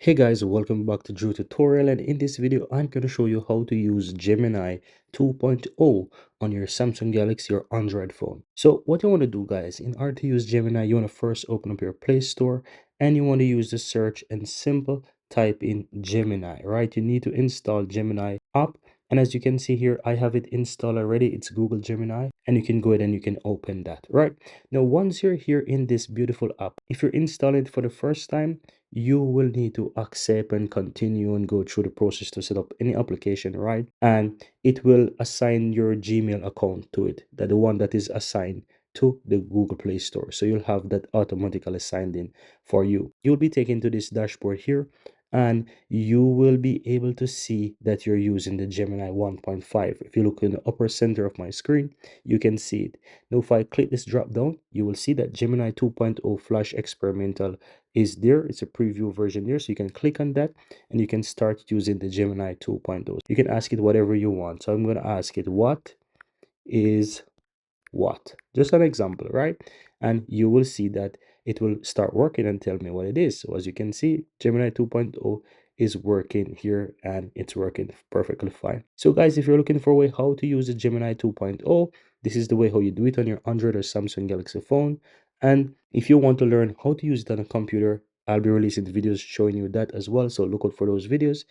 Hey guys, welcome back to Drew Tutorial, and in this video I'm going to show you how to use Gemini 2.0 on your Samsung Galaxy or Android phone. So what you want to do, guys, in order to use Gemini, you want to first open up your Play Store and you want to use the search and simple type in Gemini, right? You need to install Gemini app, and as you can see here, I have it installed already. It's Google Gemini, and you can go ahead and you can open that, right? Now once you're here in this beautiful app, if you're installing it for the first time, you will need to accept and continue and go through the process to set up any application, right? And it will assign your Gmail account to it, that the one that is assigned to the Google Play Store. So you'll have that automatically signed in for you. You'll be taken to this dashboard here, and you will be able to see that you're using the Gemini 1.5. If you look in the upper center of my screen, you can see it. Now, if I click this drop down, you will see that Gemini 2.0 Flash Experimental is there. It's a preview version there, so you can click on that and you can start using the Gemini 2.0. You can ask it whatever you want. So I'm going to ask it, what is what? Just an example, right? And you will see that it will start working and tell me what it is. So as you can see, Gemini 2.0 is working here and it's working perfectly fine. So guys, if you're looking for a way how to use the Gemini 2.0, this is the way how you do it on your Android or Samsung Galaxy phone. And if you want to learn how to use it on a computer, I'll be releasing videos showing you that as well. So look out for those videos.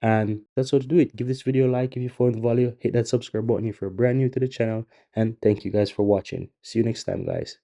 And that's how to do it. Give this video a like if you found value. Hit that subscribe button if you're brand new to the channel. And thank you guys for watching. See you next time, guys.